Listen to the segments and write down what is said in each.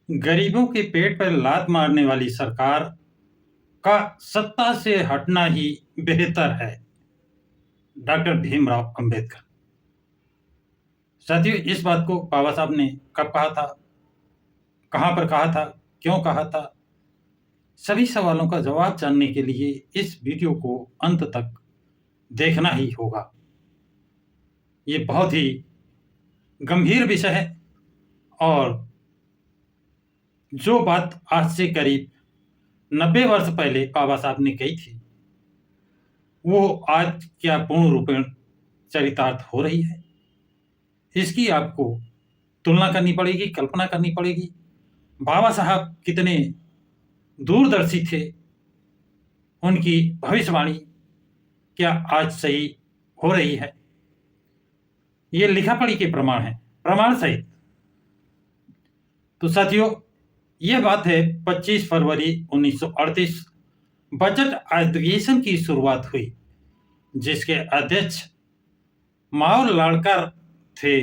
गरीबों के पेट पर लात मारने वाली सरकार का सत्ता से हटना ही बेहतर है। डॉक्टर भीमराव अंबेडकर। साथियों, इस बात को बाबा साहब ने कब कहा था, कहां पर कहा था, क्यों कहा था, सभी सवालों का जवाब जानने के लिए इस वीडियो को अंत तक देखना ही होगा। ये बहुत ही गंभीर विषय है और जो बात आज से करीब 90 वर्ष पहले बाबा साहब ने कही थी, वो आज क्या पूर्ण रूपेण चरितार्थ हो रही है। इसकी आपको तुलना करनी पड़ेगी, कल्पना करनी पड़ेगी। बाबा साहब कितने दूरदर्शी थे, उनकी भविष्यवाणी क्या आज सही हो रही है। ये लिखा पढ़ी के प्रमाण है, प्रमाण सहित। तो साथियों, यह बात है 25 फरवरी 1938 बजट अधिवेशन की शुरुआत हुई, जिसके अध्यक्ष माओ लाड़कर थे।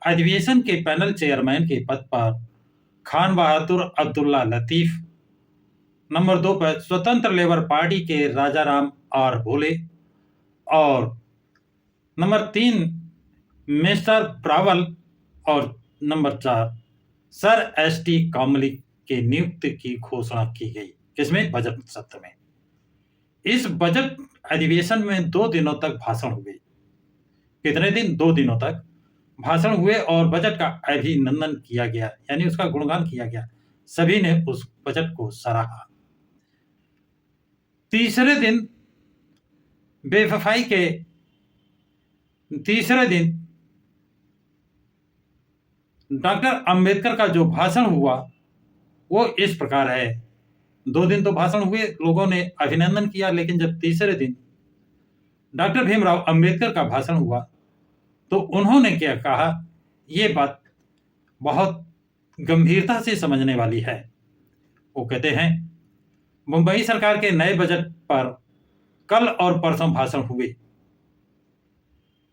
अधिवेशन के पैनल चेयरमैन के पद पर खान बहादुर अब्दुल्ला लतीफ, नंबर 2 पर स्वतंत्र लेबर पार्टी के राजाराम आर भोले और नंबर 3 मिस्टर ब्रावल और नंबर 4 सर एस.टी. कामली के नियुक्ति की घोषणा की गई। किसमें? बजट सत्र में। इस बजट अधिवेशन में 2 दिनों तक भाषण हुए। कितने दिन? 2 दिनों तक भाषण हुए और बजट का अभिनंदन किया गया, यानी उसका गुणगान किया गया। सभी ने उस बजट को सराहा। तीसरे दिन बेवफाई के तीसरे दिन डॉक्टर अंबेडकर का जो भाषण हुआ वो इस प्रकार है। 2 दिन तो भाषण हुए, लोगों ने अभिनंदन किया, लेकिन जब तीसरे दिन डॉक्टर भीमराव अंबेडकर का भाषण हुआ तो उन्होंने क्या कहा, ये बात बहुत गंभीरता से समझने वाली है। वो कहते हैं, मुंबई सरकार के नए बजट पर कल और परसों भाषण हुए,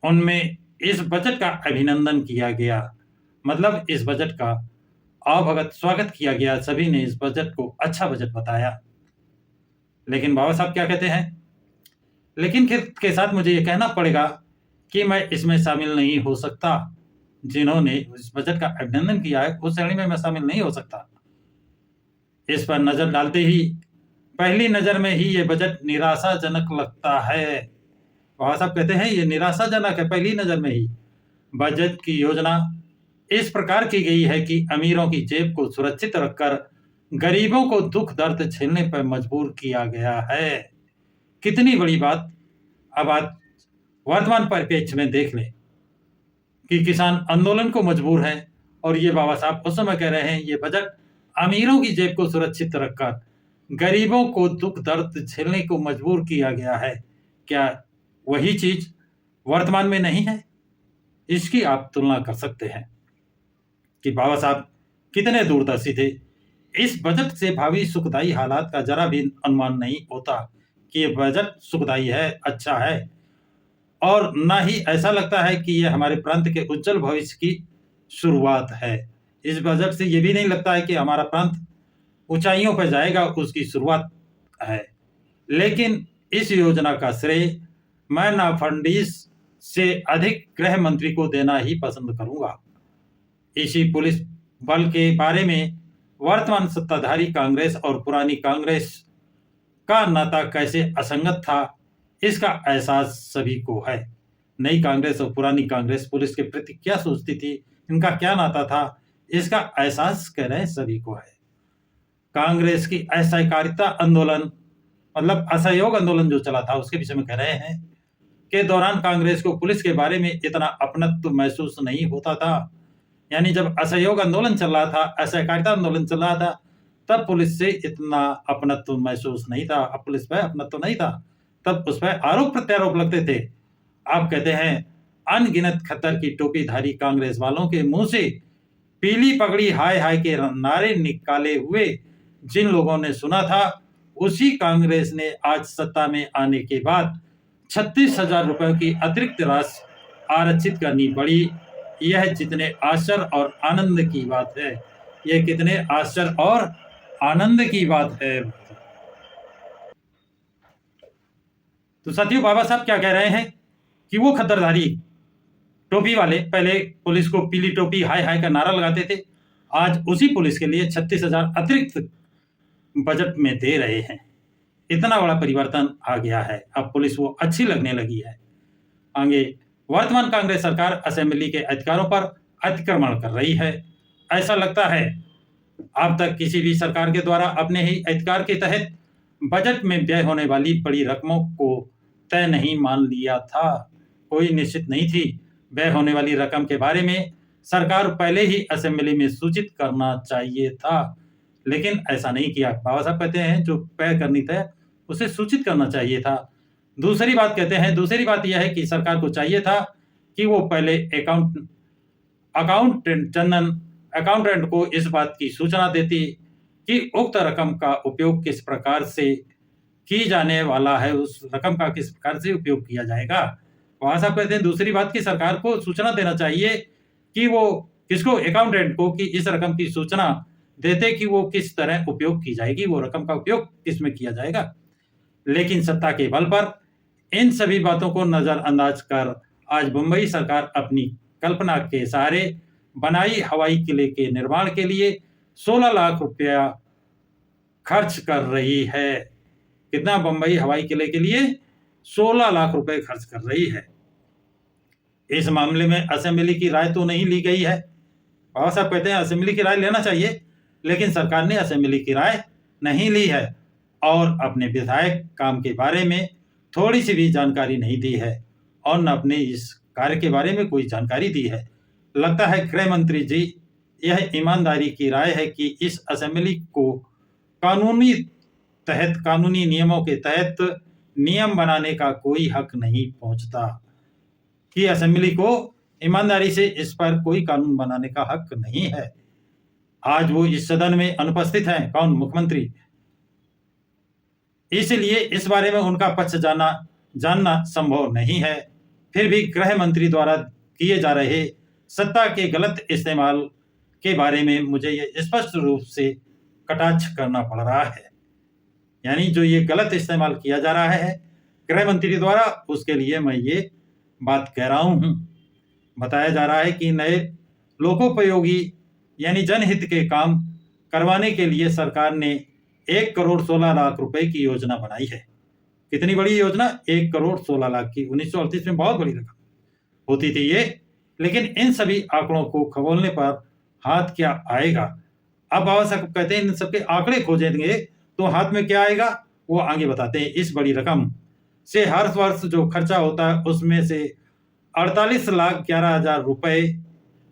उनमें इस बजट का अभिनंदन किया गया, मतलब इस बजट का आवभगत स्वागत किया गया। सभी ने इस बजट को अच्छा बजट बताया। लेकिन बाबा साहब क्या कहते हैं, लेकिन के साथ मुझे ये कहना पड़ेगा कि मैं इसमें शामिल नहीं हो सकता। जिन्होंने इस बजट का अभिनंदन किया है उस श्रेणी में मैं शामिल नहीं हो सकता। इस पर नजर डालते ही पहली नजर में ही ये बजट निराशाजनक लगता है। बाबा साहब कहते हैं ये निराशाजनक है। पहली नजर में ही बजट की योजना इस प्रकार की गई है कि अमीरों की जेब को सुरक्षित रखकर गरीबों को दुख दर्द झेलने पर मजबूर किया गया है। कितनी बड़ी बात। अब आज वर्तमान परिप्रेक्ष्य में देख लें कि किसान आंदोलन को मजबूर है और ये बाबा साहब उस समय कह रहे हैं ये बजट अमीरों की जेब को सुरक्षित रखकर गरीबों को दुख दर्द झेलने को मजबूर किया गया है। क्या वही चीज वर्तमान में नहीं है? इसकी आप तुलना कर सकते हैं कि बाबा साहब कितने दूरदर्शी थे। इस बजट से भावी सुखदायी हालात का जरा भी अनुमान नहीं होता कि ये बजट सुखदायी है, अच्छा है, और ना ही ऐसा लगता है कि ये हमारे प्रांत के उज्जवल भविष्य की शुरुआत है। इस बजट से ये भी नहीं लगता है कि हमारा प्रांत ऊंचाइयों पर जाएगा, उसकी शुरुआत है। लेकिन इस योजना का श्रेय मैं ना फर्नांडिस से अधिक गृह मंत्री को देना ही पसंद करूंगा। इसी पुलिस बल के बारे में वर्तमान सत्ताधारी कांग्रेस और पुरानी कांग्रेस का नाता कैसे असंगत था, इसका एहसास सभी को है। नई कांग्रेस और पुरानी कांग्रेस पुलिस के प्रति क्या सोचती थी, इनका क्या नाता था, इसका एहसास कह रहे हैं सभी को है। कांग्रेस की असहकारिता आंदोलन, मतलब असहयोग आंदोलन जो चला था, उसके विषय में कह रहे हैं के दौरान कांग्रेस को पुलिस के बारे में इतना अपनत्व महसूस नहीं होता था। यानी जब असहयोग आंदोलन चल रहा था, असहकारिता आंदोलन चल रहा था, तब पुलिस से इतना अपनत्व महसूस नहीं था, अब पुलिस पर अपनत्व नहीं था, तब उस पर आरोप प्रत्यारोप लगते थे। आप कहते हैं अनगिनत खतर की टोपीधारी कांग्रेस वालों के मुंह से पीली पगड़ी हाय हाय के नारे निकाले हुए जिन लोगों ने सुना था, उसी कांग्रेस ने आज सत्ता में आने के बाद 36,000 रुपए की अतिरिक्त राशि आरक्षित करनी पड़ी। यह जितने आश्चर्य और आनंद की बात है, ये कितने आश्चर्य और आनंद की बात है। तो साथियों, बाबा साहब क्या कह रहे हैं कि वो खद्दरधारी टोपी वाले पहले पुलिस को पीली टोपी हाय हाय का नारा लगाते थे, आज उसी पुलिस के लिए 36,000 अतिरिक्त बजट में दे रहे हैं। इतना बड़ा परिवर्तन आ गया है, अब पुलिस वो अच्छी लगने लगी है। आगे वर्तमान कांग्रेस सरकार असेंबली के अधिकारों पर अतिक्रमण कर रही है। ऐसा लगता है अब तक किसी भी सरकार के द्वारा अपने ही अधिकार के तहत बजट में व्यय होने वाली बड़ी रकमों को तय नहीं मान लिया था। कोई निश्चित नहीं थी व्यय होने वाली रकम के बारे में सरकार पहले ही असेंबली में सूचित करना चाहिए था, लेकिन ऐसा नहीं किया। बाबा साहब कहते हैं जो व्यय करनी तय उसे सूचित करना चाहिए था। दूसरी बात यह है कि सरकार को चाहिए था कि वो पहले अकाउंटेंट को इस बात की सूचना देती कि उक्त रकम का उपयोग किस प्रकार से की जाने वाला है, उस रकम का किस प्रकार से उपयोग किया जाएगा। वहां साहब कहते हैं दूसरी बात की सरकार को सूचना देना चाहिए कि वो किसको, अकाउंटेंट को, कि इस रकम की सूचना देते कि वो किस तरह उपयोग की जाएगी, वो रकम का उपयोग किस में किया जाएगा। लेकिन सत्ता के बल पर इन सभी बातों को नजरअंदाज कर आज मुंबई सरकार अपनी कल्पना के सहारे बनाई हवाई किले के निर्माण के लिए 16 लाख रुपया खर्च कर रही है। कितना? बंबई हवाई किले के लिए 16 लाख रुपए खर्च कर रही है। इस मामले में असेंबली की राय तो नहीं ली गई है। बाबा साहब कहते हैं असेंबली की राय लेना चाहिए, लेकिन सरकार ने असेंबली की राय नहीं ली है और अपने विधायक काम के बारे में थोड़ी सी भी जानकारी नहीं दी है और न अपने इस कार्य के बारे में कोई जानकारी दी है। लगता है गृह मंत्री जी, यह ईमानदारी की राय है कि इस असेंबली को कानूनी नियमों के तहत नियम बनाने का कोई हक नहीं पहुंचता, कि असेंबली को ईमानदारी से इस पर कोई कानून बनाने का हक नहीं है। आज वो इस सदन में अनुपस्थित हैं। कौन? मुख्यमंत्री। इसलिए इस बारे में उनका पक्ष जानना संभव नहीं है। फिर भी गृह मंत्री द्वारा किए जा रहे सत्ता के गलत इस्तेमाल के बारे में मुझे ये स्पष्ट रूप से कटाक्ष करना पड़ रहा है। यानी जो ये गलत इस्तेमाल किया जा रहा है गृह मंत्री द्वारा, उसके लिए मैं ये बात कह रहा हूं। बताया जा रहा है कि नए लोकोपयोगी यानी जनहित के काम करवाने के लिए सरकार ने 1 करोड़ 16 लाख रुपए की योजना बनाई है। कितनी बड़ी योजना? 1 करोड़ 16 लाख की। 1938 में बहुत बड़ी रकम होती थी ये, लेकिन इन सभी आंकड़ों को खगोलने पर हाथ क्या आएगा? अब बाबा साहब कहते हैं इन सबके आंकड़े खोजेंगे तो हाथ में क्या आएगा, वो आगे बताते हैं। इस बड़ी रकम से हर वर्ष जो खर्चा होता है उसमें से 48,11,000 रुपए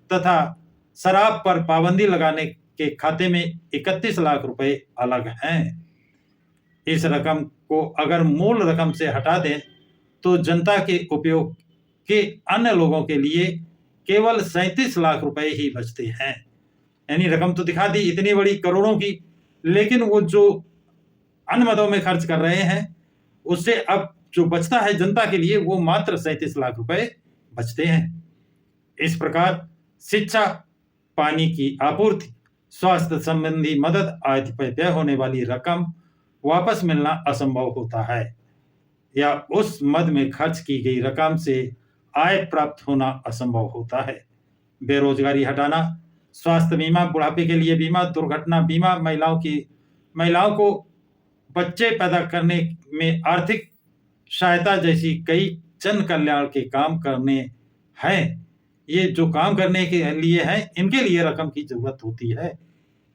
तथा शराब पर पाबंदी लगाने के खाते में 31 लाख रुपए अलग हैं। इस रकम को अगर मूल रकम से हटा दें तो जनता के उपयोग के अन्य लोगों के लिए केवल 37 लाख रुपए ही बचते हैं। यानी रकम तो दिखा दी इतनी बड़ी करोड़ों की, लेकिन वो जो अन्य मदों में खर्च कर रहे हैं उससे अब जो बचता है जनता के लिए वो मात्र 37 लाख रुपए बचते हैं। इस प्रकार शिक्षा, पानी की आपूर्ति, स्वास्थ्य संबंधी मदद आदि पर व्यय होने वाली रकम वापस मिलना असंभव होता है या उस मद में खर्च की गई रकम से आय प्राप्त होना असंभव होता है। बेरोजगारी हटाना, स्वास्थ्य बीमा, बुढ़ापे के लिए बीमा, दुर्घटना बीमा, महिलाओं को बच्चे पैदा करने में आर्थिक सहायता जैसी कई जन कल्याण के काम करने हैं। ये जो काम करने के लिए हैं इनके लिए रकम की जरूरत होती है,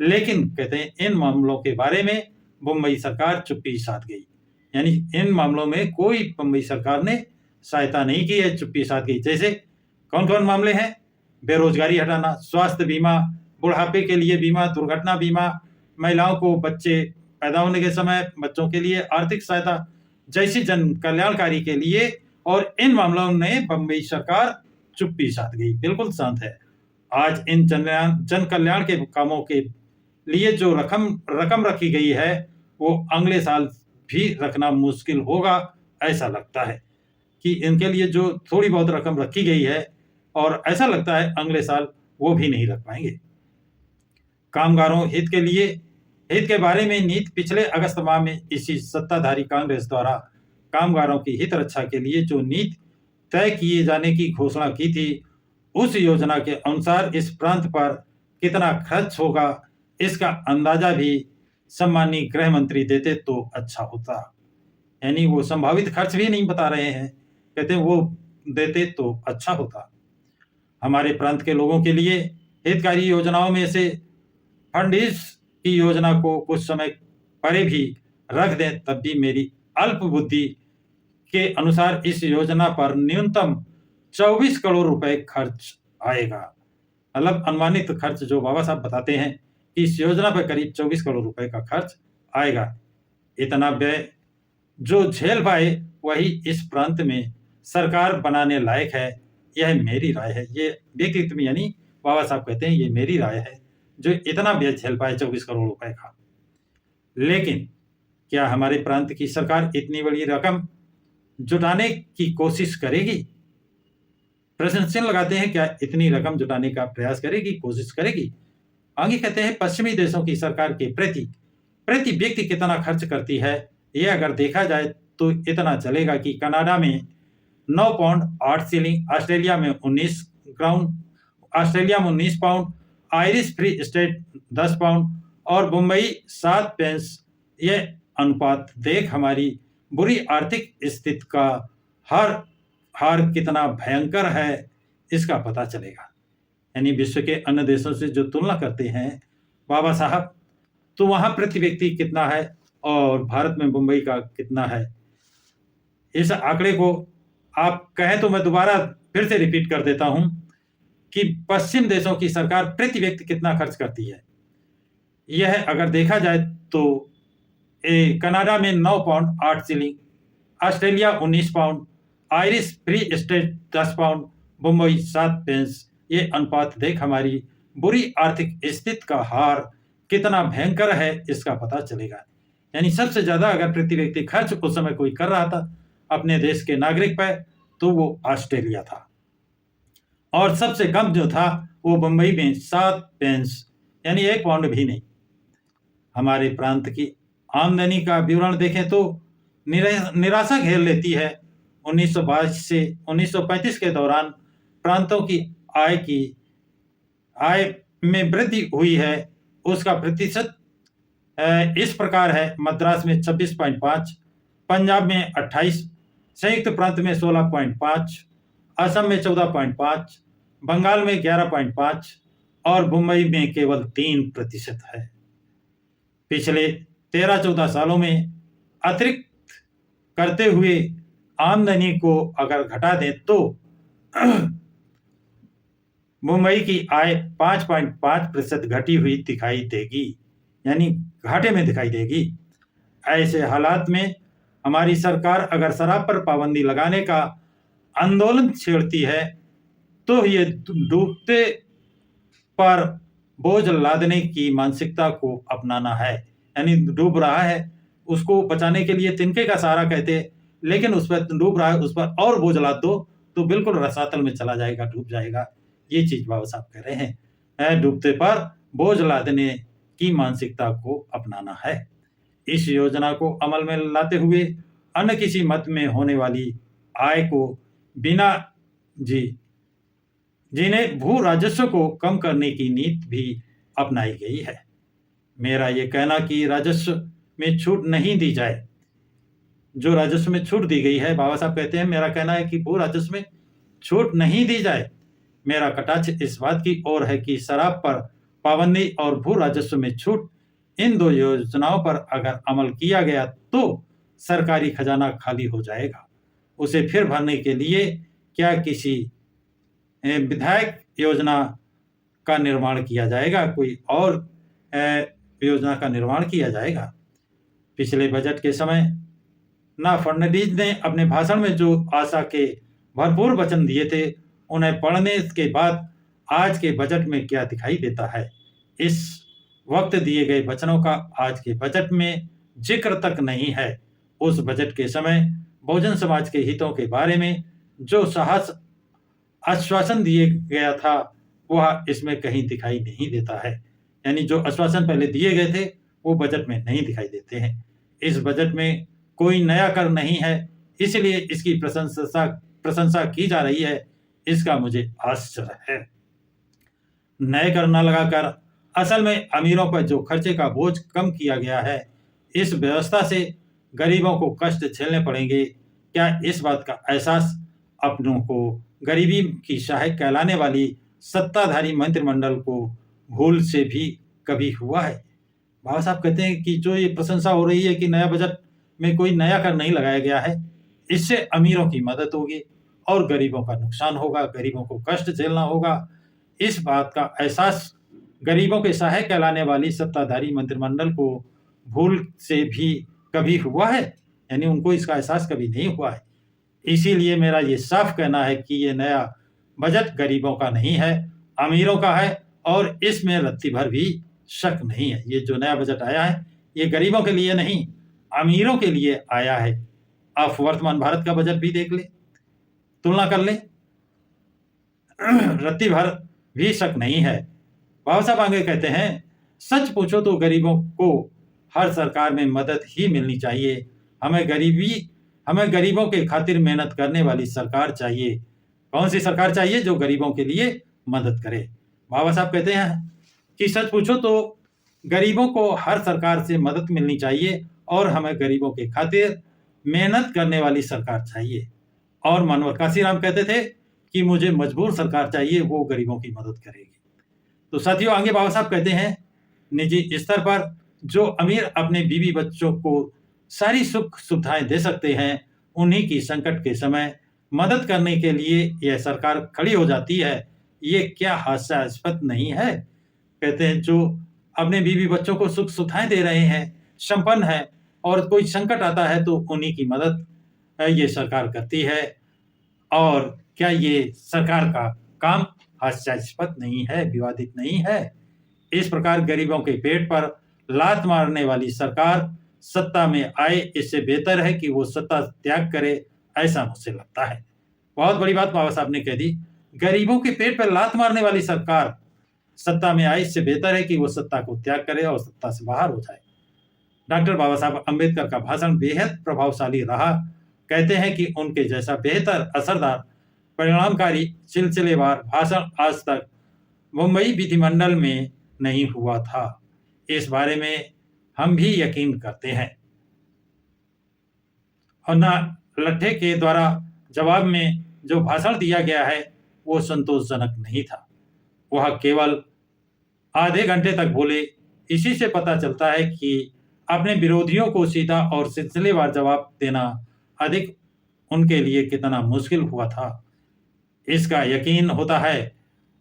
लेकिन कहते हैं इन मामलों के बारे में मुंबई सरकार चुप्पी साध गई। यानी इन मामलों में कोई मुंबई सरकार ने सहायता नहीं की है, चुप्पी साध गई। जैसे कौन कौन मामले हैं? बेरोजगारी हटाना, स्वास्थ्य बीमा, बुढ़ापे के लिए बीमा, दुर्घटना बीमा, महिलाओं को बच्चे पैदा होने के समय बच्चों के लिए आर्थिक सहायता जैसी जन कल्याणकारी के लिए, और इन मामलों में मुंबई सरकार चुप्पी साध गई, बिल्कुल शांत है। आज इन जन कल्याण के कामों के लिए जो रकम रखी गई है वो अगले साल भी रखना मुश्किल होगा। ऐसा लगता है कि इनके लिए जो थोड़ी बहुत रकम रखी गई है और ऐसा लगता है अगले साल वो भी नहीं रख पाएंगे। कामगारों हित के बारे में नीति पिछले अगस्त माह में इसी सत्ताधारी कांग्रेस द्वारा कामगारों की हित रक्षा के लिए जो नीति तय किए जाने की घोषणा की थी, उस योजना के अनुसार इस प्रांत पर कितना खर्च होगा, इसका अंदाजा भी सम्माननीय गृह मंत्री देते तो अच्छा होता। यानी वो संभावित खर्च भी नहीं बता रहे हैं, कहते हैं वो देते तो अच्छा होता। हमारे प्रांत के लोगों के लिए हितकारी योजनाओं में से फंडिस की योजना को कुछ समय परे भी रख दें, तब भी मेरी अल्प बुद्धि के अनुसार इस योजना पर न्यूनतम 24 करोड़ रुपए खर्च आएगा। मतलब अनुमानित खर्च जो बाबा साहब बताते हैं कि इस योजना पर करीब 24 करोड़ रुपए का खर्च आएगा। इतना व्यय जो झेल पाए वही इस प्रांत में सरकार बनाने लायक है, यह मेरी राय है। ये व्यक्तित्व में यानी बाबा साहब कहते हैं ये मेरी राय है, जो इतना व्यय झेल पाए 24 करोड़ रुपए का। लेकिन क्या हमारे प्रांत की सरकार इतनी बड़ी रकम जुटाने की कोशिश करेगी? प्रश्न चिन्ह लगाते हैं, क्या इतनी रकम जुटाने का प्रयास करेगी, कोशिश करेगी? आगे कहते हैं पश्चिमी देशों की सरकार के प्रति व्यक्ति कितना खर्च करती है, यह अगर देखा जाए तो इतना चलेगा कि कनाडा में 9 पाउंड 8 शिलिंग, ऑस्ट्रेलिया में 19 pound, Irish free state 10 pound और मुंबई 7 पेंस। यह अनुपात देख हमारी बुरी आर्थिक स्थिति का हार कितना भयंकर है, इसका पता चलेगा। यानी विश्व के अन्य देशों से जो तुलना करते हैं बाबा साहब, तो वहां प्रति व्यक्ति कितना है और भारत में मुंबई का कितना है। इस आंकड़े को आप कहें तो मैं दोबारा फिर से रिपीट कर देता हूं कि पश्चिम देशों की सरकार प्रति व्यक्ति कितना खर्च करती है। यह अगर देखा जाए तो कनाडा में 9 pound 8 shilling, Australia 19 pound, Irish free state 10 pound, Mumbai 7 pence. ये अनुपात देख हमारी बुरी आर्थिक स्थिति का हार कितना भयंकर है, इसका पता चलेगा। यानी सबसे ज्यादा अगर प्रति व्यक्ति खर्च उस समय कोई कर रहा था अपने देश के नागरिक पर, तो वो ऑस्ट्रेलिया था, और सबसे कम जो था वो मुंबई में 7 पेंस, यानी 1 पाउंड भी नहीं। हमारे प्रांत की आमदनी का विवरण देखें तो निराशा घेर लेती है। 1922 से 1935 के दौरान प्रांतों की आय में वृद्धि हुई है। उसका प्रतिशत इस प्रकार है: मद्रास में 26.5, पंजाब में 28, संयुक्त प्रांत में 16.5, असम में 14.5, बंगाल में 11.5 और मुंबई में केवल 3% है। पिछले 13-14 सालों में अतिरिक्त करते हुए आमदनी को अगर घटा दें तो मुंबई की आय 5.5% घटी हुई दिखाई देगी, यानी घाटे में दिखाई देगी। ऐसे हालात में हमारी सरकार अगर शराब पर पाबंदी लगाने का आंदोलन छेड़ती है तो ये डूबते पर बोझ लादने की मानसिकता को अपनाना है। यानी डूब रहा है, उसको बचाने के लिए तिनके का सहारा कहते, लेकिन उस पर डूब रहा है, उस पर और बोझ लाद दो तो बिल्कुल रसातल में चला जाएगा, डूब जाएगा। ये चीज बाबा साहब कह रहे हैं, डूबते पर बोझ लादने की मानसिकता को अपनाना है। इस योजना को अमल में लाते हुए अन्य किसी मत में होने वाली आय को बिना जिन्हें भू राजस्व को कम करने की नीति भी अपनाई गई है। मेरा ये कहना कि राजस्व में छूट नहीं दी जाए, जो राजस्व में छूट दी गई है, बाबा साहब कहते हैं मेरा कहना है कि भू राजस्व में छूट नहीं दी जाए। मेरा कटाक्ष इस बात की ओर है कि शराब पर पाबंदी और भू राजस्व में छूट, इन दो योजनाओं पर अगर अमल किया गया तो सरकारी खजाना खाली हो जाएगा। उसे फिर भरने के लिए क्या किसी विधायक योजना का निर्माण किया जाएगा, कोई और योजना का निर्माण किया जाएगा। पिछले बजट के समय ना फडणवीस ने अपने भाषण में जो आशा के भरपूर वचन दिए थे, उन्हें पढ़ने के बाद आज के बजट में क्या दिखाई देता है। इस वक्त दिए गए वचनों का आज के बजट में जिक्र तक नहीं है। उस बजट के समय बहुजन समाज के हितों के बारे में जो साहस आश्वासन दिए गया था वह इसमें कहीं दिखाई नहीं देता है। यानी जो आश्वासन पहले दिए गए थे वो बजट में नहीं दिखाई देते हैं। इस बजट में कोई नया कर नहीं है, इसलिए इसकी प्रशंसा की जा रही है। इसका मुझे आश्चर्य है। नए कर न लगाकर असल में अमीरों पर जो खर्चे का बोझ कम किया गया है, इस व्यवस्था से गरीबों को कष्ट झेलने पड़ेंगे। क्या इस बात का एहसास अपनों को गरीबी की सहायक कहलाने वाली सत्ताधारी मंत्रिमंडल को भूल से भी कभी हुआ है? बाबा साहब कहते हैं कि जो ये प्रशंसा हो रही है कि नया बजट में कोई नया कर नहीं लगाया गया है, इससे अमीरों की मदद होगी और गरीबों का नुकसान होगा, गरीबों को कष्ट झेलना होगा। इस बात का एहसास गरीबों के सहायक कहलाने वाली सत्ताधारी मंत्रिमंडल को भूल से भी कभी हुआ है? यानी उनको इसका एहसास कभी नहीं हुआ है। इसीलिए मेरा ये साफ कहना है कि ये नया बजट गरीबों का नहीं है, अमीरों का है और इसमें रत्ती भर भी शक नहीं है। ये जो नया बजट आया है, ये गरीबों के लिए नहीं, अमीरों के लिए आया है। आप वर्तमान भारत का बजट भी देख ले, तुलना कर ले, रत्ती भर भी शक नहीं है। बाबा साहब आगे कहते हैं, सच पूछो तो गरीबों को हर सरकार में मदद ही मिलनी चाहिए। हमें गरीबों के खातिर मेहनत करने वाली सरकार चाहिए। कौन सी सरकार चाहिए? जो गरीबों के लिए मदद करे। बाबा साहब कहते हैं कि सच पूछो तो गरीबों को हर सरकार से मदद मिलनी चाहिए और हमें गरीबों के खातिर मेहनत करने वाली सरकार चाहिए। और मनोहर काशीराम कहते थे कि मुझे मजबूर सरकार चाहिए, वो गरीबों की मदद करेगी। तो साथियों, आगे बाबा साहब कहते हैं, निजी स्तर पर जो अमीर अपने बीवी बच्चों को सारी सुख सुविधाएं दे सकते हैं, उन्हीं की संकट के समय मदद करने के लिए यह सरकार खड़ी हो जाती है। ये क्या हास्यास्पद नहीं है? कहते हैं, जो अपने बीवी बच्चों को सुख सुविधाएं दे रहे हैं, संपन्न है, और कोई संकट आता है तो उन्हीं की मदद ये सरकार करती है। और क्या ये सरकार का काम हास्यास्पद नहीं है, विवादित नहीं है? इस प्रकार गरीबों के पेट पर लात मारने वाली सरकार सत्ता में आए, इससे बेहतर है कि वो सत्ता त्याग करे, ऐसा मुझे लगता है। बहुत बड़ी बात बाबा साहब ने कह दी। गरीबों के पेट पर लात मारने वाली सरकार सत्ता में आए, इससे बेहतर है कि वो सत्ता को त्याग करे और सत्ता से बाहर हो जाए। डॉक्टर बाबा साहब अम्बेडकर का भाषण बेहद प्रभावशाली रहा। कहते हैं कि उनके जैसा बेहतर, असरदार, परिणामकारी, सिलसिलेवार भाषण आज तक मुंबई विधिमंडल में नहीं हुआ था। इस बारे में हम भी यकीन करते हैं। और ना लट्ठे के द्वारा जवाब में जो भाषण दिया गया है वो संतोषजनक नहीं था। वह केवल आधे घंटे तक बोले। इसी से पता चलता है कि अपने विरोधियों को सीधा और सिलसिलेवार जवाब देना अधिक उनके लिए कितना मुश्किल हुआ था, इसका यकीन होता है।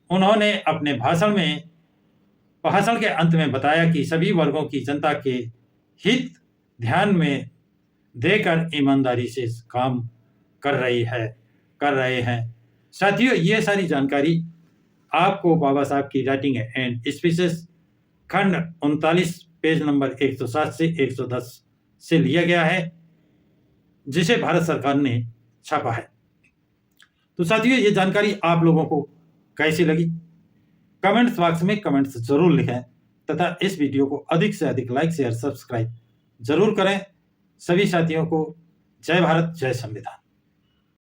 उन्होंने अपने भाषण के अंत में बताया कि सभी वर्गों की जनता के हित ध्यान में देकर ईमानदारी से काम कर रहे हैं। साथियों, ये सारी जानकारी आपको बाबा साहब की राइटिंग एंड स्पीचेस खंड 39 पेज नंबर 107 से 110 से लिया गया है, जिसे भारत सरकार ने छापा है। तो साथियों, ये जानकारी आप लोगों को कैसी लगी? कमेंट्स बॉक्स में कमेंट्स जरूर लिखें तथा इस वीडियो को अधिक से अधिक लाइक, शेयर, सब्सक्राइब जरूर करें। सभी साथियों को जय भारत, जय संविधान।